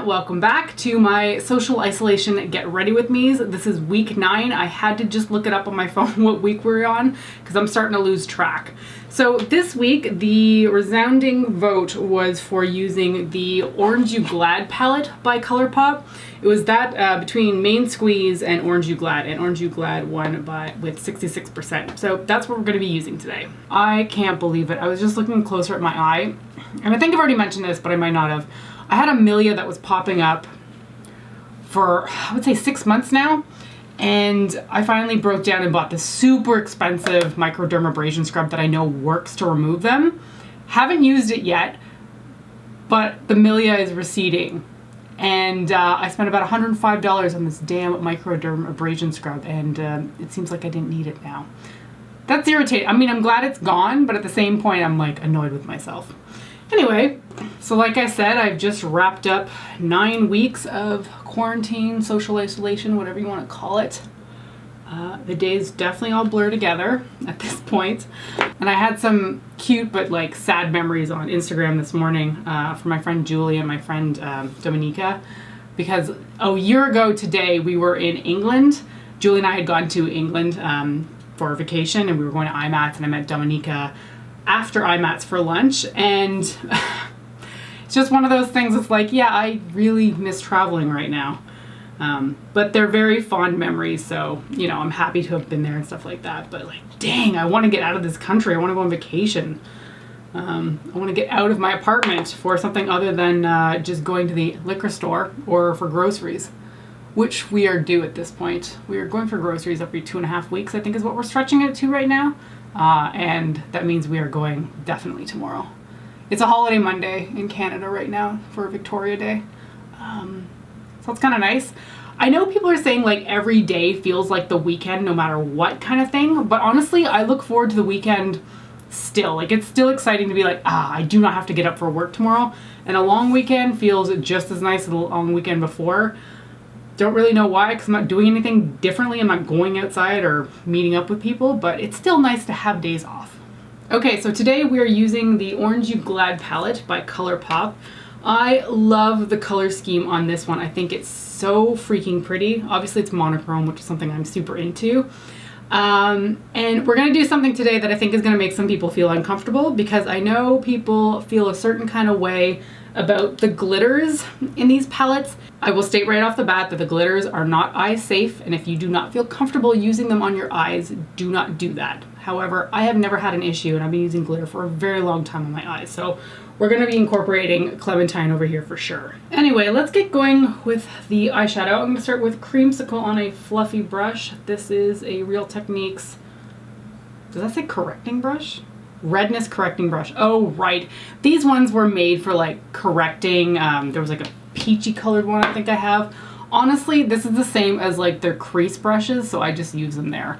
everyone, welcome back to my social isolation get ready with me's. This is week 9. I had to just look it up on my phone what week we're on because I'm starting to lose track. So this week the resounding vote was for using the Orange You Glad palette by ColourPop. It was that between Main Squeeze and Orange You Glad, and Orange You Glad won with 66%. So that's what we're going to be using today. I can't believe it. I was just looking closer at my eye, and I think I've already mentioned this, but I might not have. I had a milia that was popping up for, I would say, 6 months now, and I finally broke down and bought this super expensive microdermabrasion scrub that I know works to remove them. Haven't used it yet, but the milia is receding, and I spent about $105 on this damn microdermabrasion scrub, and it seems like I didn't need it now. That's irritating. I mean, I'm glad it's gone, but at the same point, I'm like annoyed with myself. Anyway, so like I said, I've just wrapped up 9 weeks of quarantine, social isolation, whatever you want to call it. The days definitely all blur together at this point. And I had some cute but like sad memories on Instagram this morning from my friend Julie and my friend Dominica, because a year ago today we were in England. Julie and I had gone to England for a vacation, and we were going to IMATS, and I met Dominica after IMATS for lunch, and it's just one of those things. It's like, yeah, I really miss traveling right now, but they're very fond memories, so you know, I'm happy to have been there and stuff like that. But like, dang, I want to get out of this country. I want to go on vacation. I want to get out of my apartment for something other than just going to the liquor store or for groceries, which we are due at this point. We are going for groceries every 2.5 weeks, I think is what we're stretching it to right now. And that means we are going definitely tomorrow. It's a holiday Monday in Canada right now for Victoria Day. So it's kind of nice. I know people are saying like every day feels like the weekend no matter what kind of thing, but honestly, I look forward to the weekend still. Like, it's still exciting to be like, I do not have to get up for work tomorrow. And a long weekend feels just as nice as a long weekend before. Don't really know why, because I'm not doing anything differently. I'm not going outside or meeting up with people, but it's still nice to have days off. Okay, so today we are using the Orange You Glad palette by ColourPop. I love the color scheme on this one. I think it's so freaking pretty. Obviously it's monochrome, which is something I'm super into. And we're going to do something today that I think is going to make some people feel uncomfortable, because I know people feel a certain kind of way about the glitters in these palettes. I will state right off the bat that the glitters are not eye safe, and if you do not feel comfortable using them on your eyes, do not do that. However, I have never had an issue, and I've been using glitter for a very long time on my eyes, so we're going to be incorporating Clementine over here for sure. Anyway, let's get going with the eyeshadow. I'm going to start with Creamsicle on a fluffy brush. This is a Real Techniques, does that say correcting brush? Redness correcting brush. Oh, right. These ones were made for like correcting. There was like a peachy colored one I think I have. Honestly, this is the same as like their crease brushes, so I just use them there.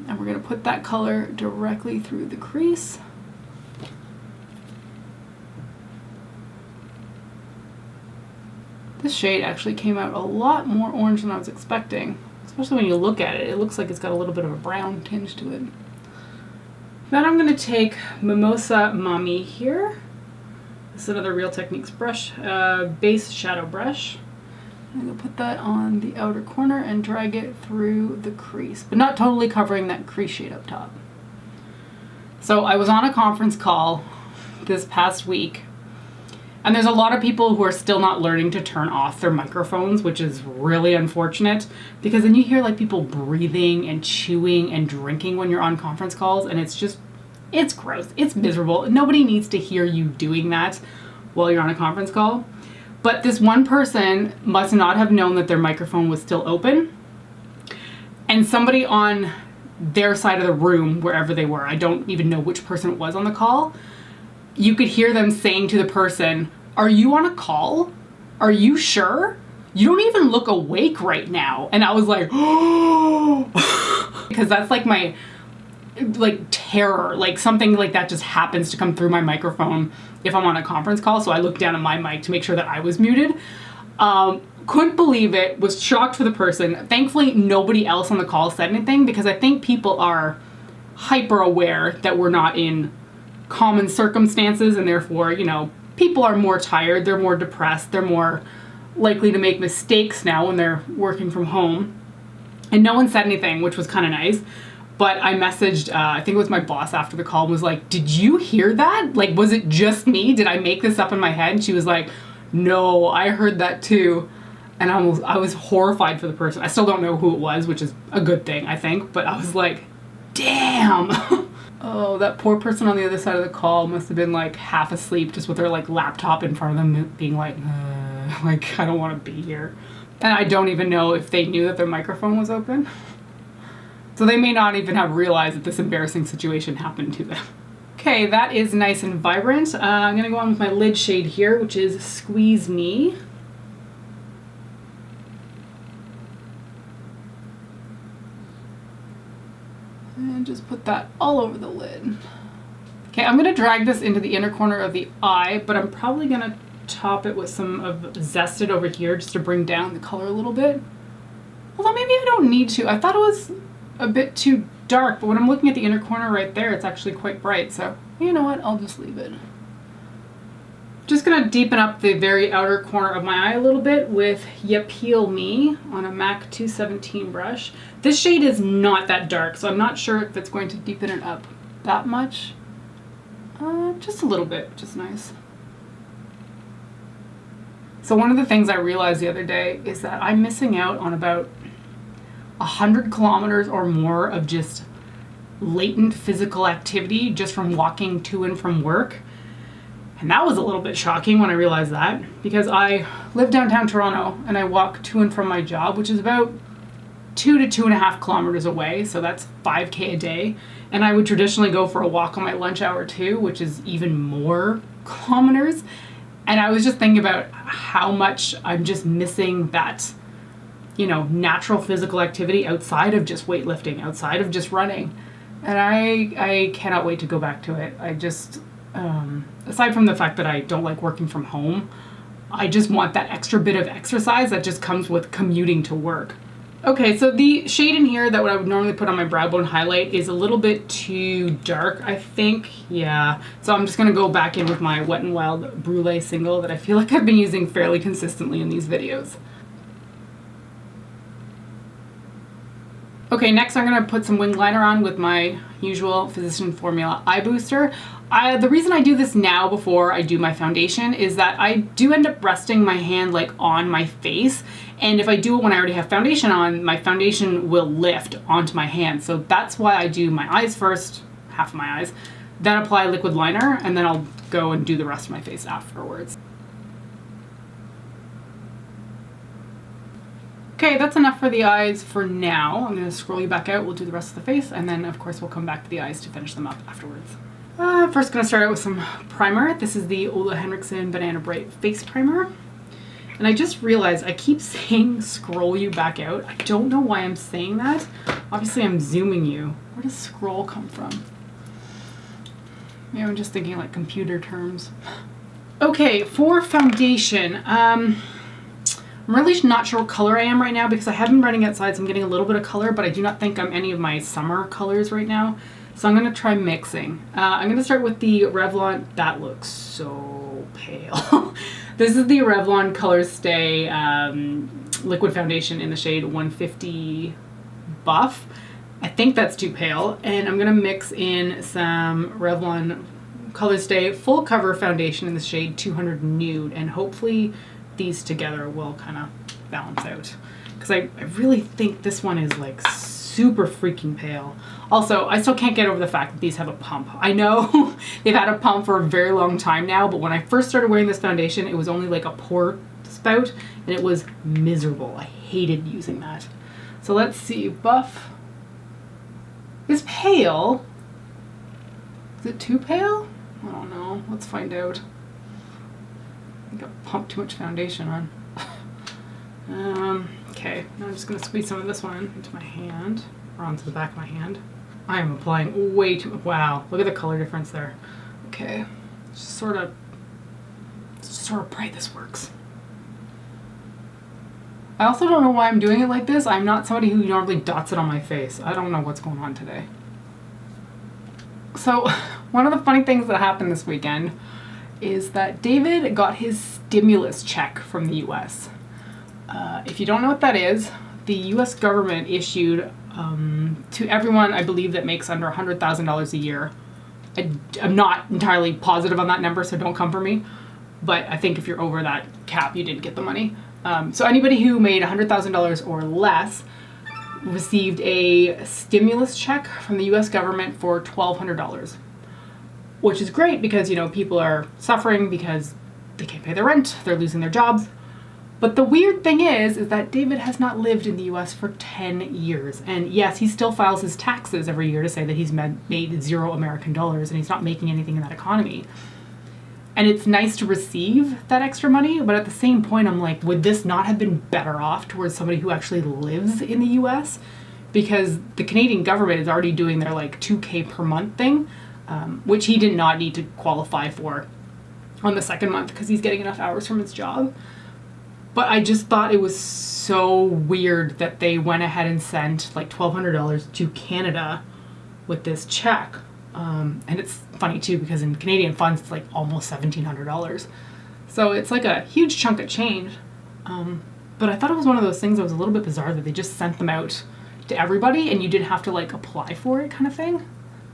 And we're going to put that color directly through the crease. This shade actually came out a lot more orange than I was expecting. Especially when you look at it, it looks like it's got a little bit of a brown tinge to it. Then I'm going to take Mimosa Mommy here. This is another Real Techniques brush, base shadow brush. I'm going to put that on the outer corner and drag it through the crease, but not totally covering that crease shade up top. So I was on a conference call this past week, and there's a lot of people who are still not learning to turn off their microphones, which is really unfortunate, because then you hear like people breathing and chewing and drinking when you're on conference calls, and it's just, it's gross. It's miserable. Nobody needs to hear you doing that while you're on a conference call. But this one person must not have known that their microphone was still open, and somebody on their side of the room, wherever they were, I don't even know which person it was on the call, you could hear them saying to the person, "Are you on a call? Are you sure? You don't even look awake right now." And I was like, oh, because that's like my terror, like something like that just happens to come through my microphone if I'm on a conference call. So I looked down at my mic to make sure that I was muted. Couldn't believe it, was shocked for the person. Thankfully, nobody else on the call said anything, because I think people are hyper aware that we're not in common circumstances, and therefore, you know, people are more tired, they're more depressed, they're more likely to make mistakes now when they're working from home. And no one said anything, which was kind of nice. But I messaged, I think it was my boss after the call, and was like, did you hear that? Like, was it just me? Did I make this up in my head? And she was like, no, I heard that too. And I was horrified for the person. I still don't know who it was, which is a good thing, I think. But I was like, damn. Oh, that poor person on the other side of the call must have been like half asleep, just with their like laptop in front of them being like I don't want to be here. And I don't even know if they knew that their microphone was open. So they may not even have realized that this embarrassing situation happened to them. Okay, that is nice and vibrant. I'm gonna go on with my lid shade here, which is Squeeze Me. And just put that all over the lid. Okay, I'm gonna drag this into the inner corner of the eye, but I'm probably gonna top it with some of Zested over here just to bring down the color a little bit. Although maybe I don't need to. I thought it was a bit too dark, but when I'm looking at the inner corner right there, it's actually quite bright, so you know what, I'll just leave it. Just gonna deepen up the very outer corner of my eye a little bit with Ya Peel Me on a MAC 217 brush. This shade is not that dark, so I'm not sure if it's going to deepen it up that much. Just a little bit, which is nice. So one of the things I realized the other day is that I'm missing out on about 100 kilometers or more of just latent physical activity just from walking to and from work. And that was a little bit shocking when I realized that, because I live downtown Toronto and I walk to and from my job, which is about 2 to 2.5 kilometers away. So that's 5K a day. And I would traditionally go for a walk on my lunch hour too, which is even more kilometers. And I was just thinking about how much I'm just missing that, you know, natural physical activity outside of just weightlifting, outside of just running. And I cannot wait to go back to it. I just, aside from the fact that I don't like working from home, I just want that extra bit of exercise that just comes with commuting to work. Okay, so the shade in here that what I would normally put on my brow bone highlight is a little bit too dark, I think. Yeah, so I'm just gonna go back in with my Wet n Wild Brulee single that I feel like I've been using fairly consistently in these videos. Okay, next I'm gonna put some wing liner on with my usual Physician Formula Eye Booster. The reason I do this now before I do my foundation is that I do end up resting my hand like on my face, and if I do it when I already have foundation on, my foundation will lift onto my hand. So that's why I do my eyes first, half of my eyes, then apply liquid liner, and then I'll go and do the rest of my face afterwards. Okay, that's enough for the eyes for now. I'm going to scroll you back out, we'll do the rest of the face, and then of course we'll come back to the eyes to finish them up afterwards. First going to start out with some primer. This is the Ole Henriksen Banana Bright Face Primer. And I just realized I keep saying scroll you back out. I don't know why I'm saying that. Obviously I'm zooming you. Where does scroll come from? Maybe I'm just thinking like computer terms. Okay, for foundation, I'm really not sure what color I am right now because I have been running outside, so I'm getting a little bit of color, but I do not think I'm any of my summer colors right now. So I'm going to try mixing. I'm going to start with the Revlon. That looks so pale. This is the Revlon Color Stay liquid foundation in the shade 150 Buff. I think that's too pale. And I'm going to mix in some Revlon Color Stay full cover foundation in the shade 200 Nude. And hopefully these together will kind of balance out. Because I really think this one is like super freaking pale. Also, I still can't get over the fact that these have a pump. I know they've had a pump for a very long time now, but when I first started wearing this foundation, it was only like a pore spout, and it was miserable. I hated using that. So let's see, Buff is pale. Is it too pale? I don't know. Let's find out. I think I pumped too much foundation on. Okay, now I'm just going to squeeze some of this one into my hand, or onto the back of my hand. I am applying way too much. Wow, look at the color difference there. Okay, just sort of pray this works. I also don't know why I'm doing it like this. I'm not somebody who normally dots it on my face. I don't know what's going on today. So, one of the funny things that happened this weekend is that David got his stimulus check from the US. If you don't know what that is, the US government issued to everyone, I believe, that makes under $100,000 a year. I'm not entirely positive on that number, so don't come for me. But I think if you're over that cap, you did get the money. So anybody who made $100,000 or less received a stimulus check from the US government for $1,200, which is great because, you know, people are suffering because they can't pay their rent, they're losing their jobs. But the weird thing is that David has not lived in the US for 10 years. And yes, he still files his taxes every year to say that he's made 0 American dollars and he's not making anything in that economy. And it's nice to receive that extra money, but at the same point, I'm like, would this not have been better off towards somebody who actually lives in the US? Because the Canadian government is already doing their like $2,000 per month thing, which he did not need to qualify for on the second month because he's getting enough hours from his job. But I just thought it was so weird that they went ahead and sent like $1,200 to Canada with this check. And it's funny too because in Canadian funds it's like almost $1,700. So it's like a huge chunk of change. But I thought it was one of those things that was a little bit bizarre that they just sent them out to everybody and you didn't have to like apply for it kind of thing.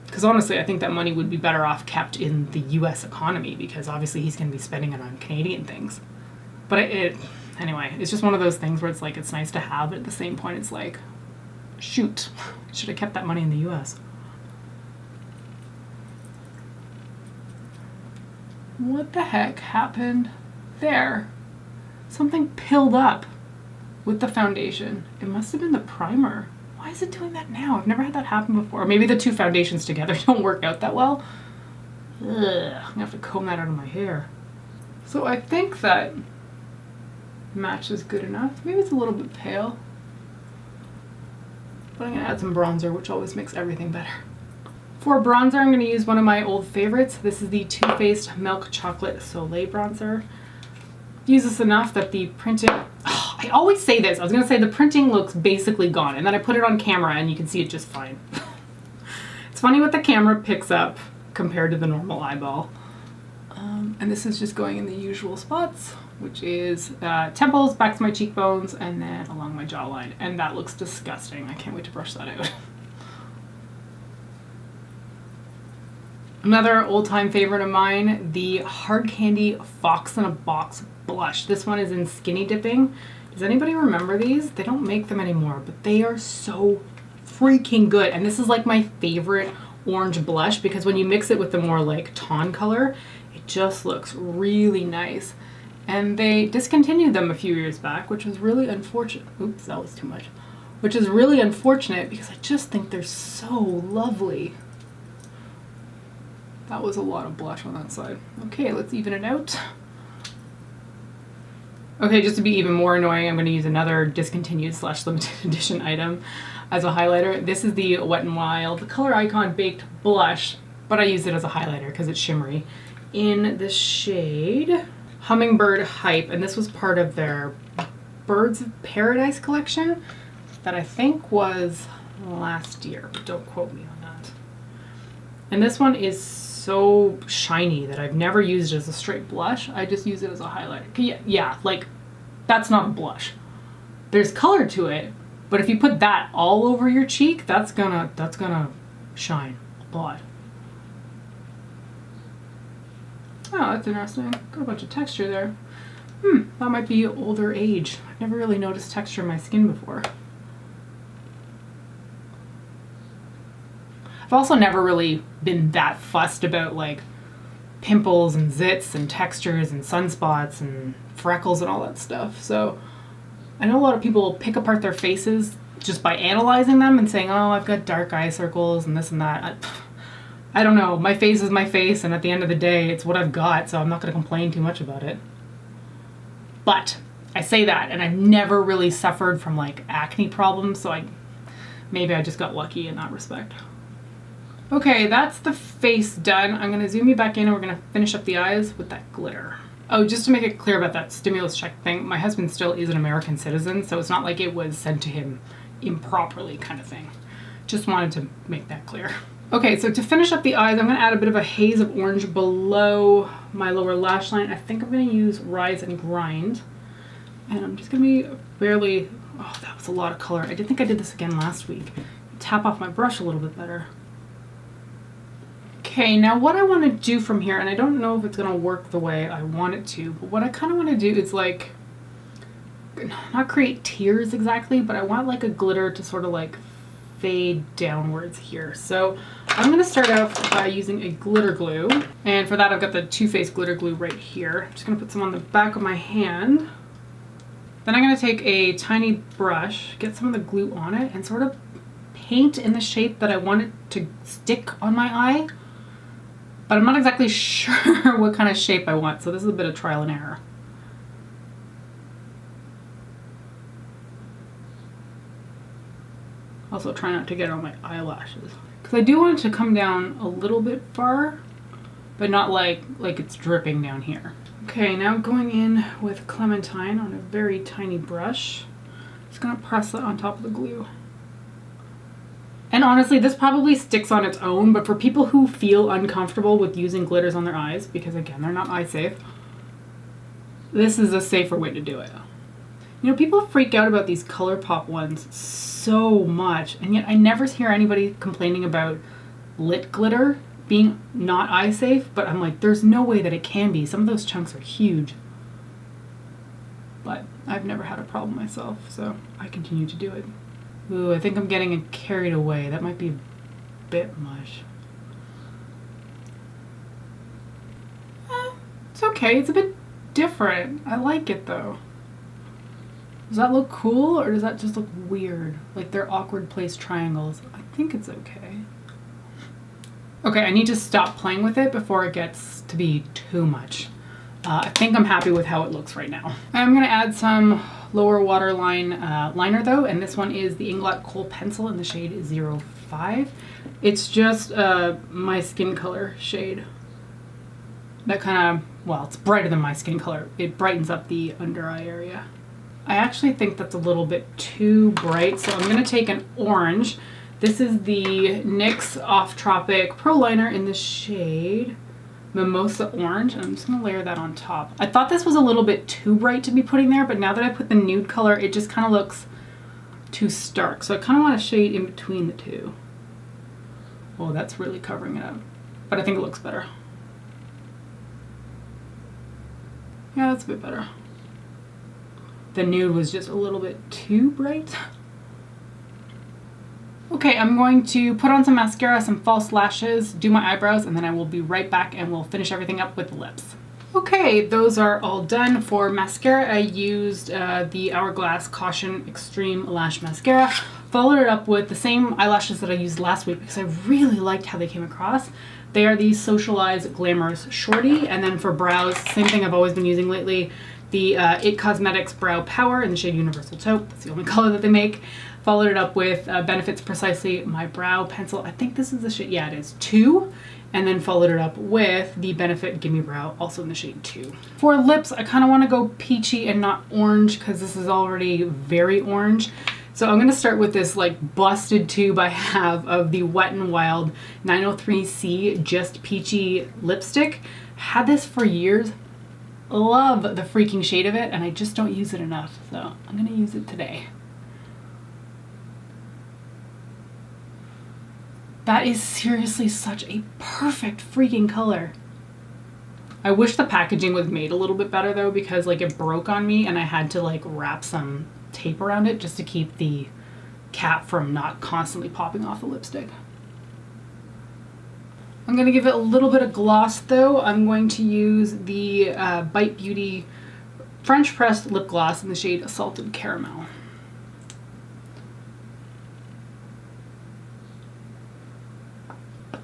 Because honestly, I think that money would be better off kept in the US economy because obviously he's going to be spending it on Canadian things. But anyway, it's just one of those things where it's like, it's nice to have, but at the same point, it's like, shoot, should have kept that money in the US. What the heck happened there? Something pilled up with the foundation. It must have been the primer. Why is it doing that now? I've never had that happen before. Or maybe the two foundations together don't work out that well. Ugh, I'm gonna have to comb that out of my hair. So I think that match is good enough. Maybe it's a little bit pale. But I'm gonna add some bronzer, which always makes everything better. For bronzer, I'm gonna use one of my old favorites. This is the Too Faced Milk Chocolate Soleil bronzer. Use this enough that the printing, I always say this, I was gonna say the printing looks basically gone, and then I put it on camera and you can see it just fine. It's funny what the camera picks up compared to the normal eyeball. And this is just going in the usual spots, which is temples, back to my cheekbones, and then along my jawline. And that looks disgusting. I can't wait to brush that out. Another old-time favorite of mine, the Hard Candy Fox in a Box blush. This one is in Skinny Dipping. Does anybody remember these? They don't make them anymore, but they are so freaking good. And this is like my favorite orange blush because when you mix it with the more like tawn color, it just looks really nice. And they discontinued them a few years back, which was really unfortunate. Oops, that was too much. Which is really unfortunate because I just think they're so lovely. That was a lot of blush on that side. Okay, let's even it out. Okay, just to be even more annoying, I'm going to use another discontinued / limited edition item as a highlighter. This is the Wet n Wild Color Icon Baked Blush, but I use it as a highlighter because it's shimmery. In the shade Hummingbird Hype, and this was part of their Birds of Paradise collection that I think was last year, but don't quote me on that. And this one is so shiny that I've never used it as a straight blush. I just use it as a highlighter. Yeah, like that's not a blush. There's color to it, but if you put that all over your cheek, that's gonna shine a lot. Oh, that's interesting. Got a bunch of texture there. That might be older age. I've never really noticed texture in my skin before. I've also never really been that fussed about like pimples and zits and textures and sunspots and freckles and all that stuff. So I know a lot of people pick apart their faces just by analyzing them and saying, oh, I've got dark eye circles and this and that. I don't know. My face is my face, and at the end of the day, it's what I've got, so I'm not going to complain too much about it. But I say that, and I've never really suffered from like acne problems, so maybe I just got lucky in that respect. Okay, that's the face done. I'm going to zoom you back in and we're going to finish up the eyes with that glitter. Oh, just to make it clear about that stimulus check thing, my husband still is an American citizen, so it's not like it was sent to him improperly kind of thing. Just wanted to make that clear. Okay, so to finish up the eyes, I'm going to add a bit of a haze of orange below my lower lash line. I think I'm going to use Rise and Grind. And I'm just going to be barely, oh, that was a lot of color. I did think I did this again last week. Tap off my brush a little bit better. Okay, now what I want to do from here, and I don't know if it's going to work the way I want it to, but what I kind of want to do is like, not create tears exactly, but I want like a glitter to sort of like fade downwards here. So I'm going to start out by using a glitter glue. And for that, I've got the Too Faced glitter glue right here. I'm just going to put some on the back of my hand. Then I'm going to take a tiny brush, get some of the glue on it, and sort of paint in the shape that I want it to stick on my eye. But I'm not exactly sure what kind of shape I want, so this is a bit of trial and error. Also try not to get it on my eyelashes. Because I do want it to come down a little bit far, but not like it's dripping down here. Okay, now going in with Clementine on a very tiny brush. Just gonna press that on top of the glue. And honestly, this probably sticks on its own, but for people who feel uncomfortable with using glitters on their eyes, because again, they're not eye safe, this is a safer way to do it. You know, people freak out about these ColourPop ones so much, and yet I never hear anybody complaining about lit glitter being not eye safe, but I'm like, there's no way that it can be. Some of those chunks are huge. But I've never had a problem myself, so I continue to do it. Ooh, I think I'm getting carried away. That might be a bit much. It's okay. It's a bit different. I like it though. Does that look cool or does that just look weird? Like they're awkward placed triangles. I think it's okay. Okay, I need to stop playing with it before it gets to be too much. I think I'm happy with how it looks right now. I'm gonna add some lower waterline liner though, and this one is the INGLOT Kohl pencil in the shade 05. It's just my skin color shade. That kind of, well, it's brighter than my skin color. It brightens up the under eye area. I actually think that's a little bit too bright, so I'm gonna take an orange. This is the NYX Off Tropic Pro Liner in the shade Mimosa Orange, and I'm just gonna layer that on top. I thought this was a little bit too bright to be putting there, but now that I put the nude color, it just kind of looks too stark. So I kind of want a shade in between the two. Oh, that's really covering it up, but I think it looks better. Yeah, that's a bit better. The nude was just a little bit too bright. Okay, I'm going to put on some mascara, some false lashes, do my eyebrows, and then I will be right back and we'll finish everything up with the lips. Okay, those are all done. For mascara, I used the Hourglass Caution Extreme Lash Mascara. Followed it up with the same eyelashes that I used last week because I really liked how they came across. They are the Socialize Glamorous Shorty, and then for brows, same thing I've always been using lately, the IT Cosmetics Brow Power in the shade Universal Taupe. That's the only color that they make. Followed it up with Benefits Precisely My Brow Pencil. I think this is the shade, yeah it is, 2. And then followed it up with the Benefit Gimme Brow, also in the shade 2. For lips, I kind of want to go peachy and not orange because this is already very orange. So I'm going to start with this like busted tube I have of the Wet n Wild 903C Just Peachy lipstick. Had this for years. Love the freaking shade of it, and I just don't use it enough. So I'm going to use it today. That is seriously such a perfect freaking color. I wish the packaging was made a little bit better though, because like it broke on me and I had to like wrap some tape around it just to keep the cap from not constantly popping off the lipstick. I'm going to give it a little bit of gloss though. I'm going to use the Bite Beauty French Pressed Lip Gloss in the shade Salted Caramel.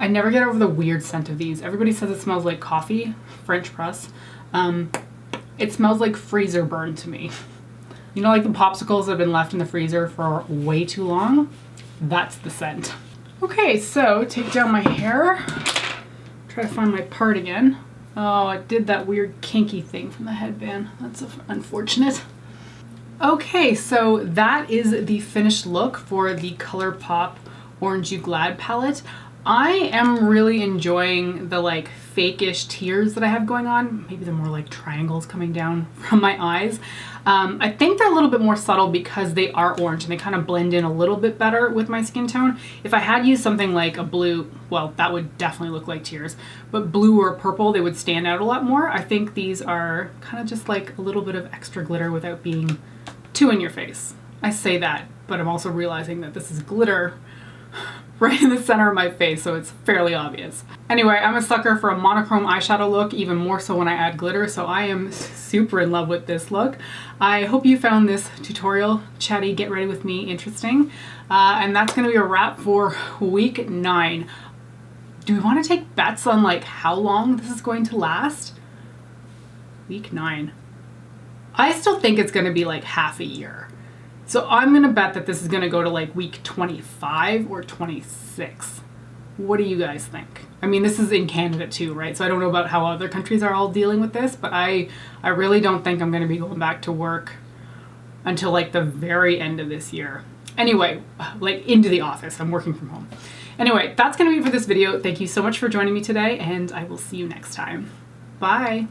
I never get over the weird scent of these. Everybody says it smells like coffee, French press. It smells like freezer burn to me. You know, like the popsicles that have been left in the freezer for way too long? That's the scent. Okay, so take down my hair. Try to find my part again. Oh, I did that weird kinky thing from the headband. That's unfortunate. Okay, so that is the finished look for the ColourPop Orange You Glad palette. I am really enjoying the like fake-ish tears that I have going on. Maybe they're more like triangles coming down from my eyes. I think they're a little bit more subtle because they are orange and they kind of blend in a little bit better with my skin tone. If I had used something like a blue, well, that would definitely look like tears, but blue or purple, they would stand out a lot more. I think these are kind of just like a little bit of extra glitter without being too in your face. I say that, but I'm also realizing that this is glitter right in the center of my face, so it's fairly obvious. Anyway, I'm a sucker for a monochrome eyeshadow look, even more so when I add glitter, so I am super in love with this look. I hope you found this tutorial, chatty, get ready with me, interesting. And that's gonna be a wrap for week 9. Do we wanna take bets on like how long this is going to last? Week 9. I still think it's gonna be like half a year. So I'm gonna bet that this is gonna go to like week 25 or 26. What do you guys think? I mean, this is in Canada too, right? So I don't know about how other countries are all dealing with this, but I really don't think I'm gonna be going back to work until like the very end of this year. Anyway, like into the office, I'm working from home. Anyway, that's gonna be it for this video. Thank you so much for joining me today, and I will see you next time. Bye.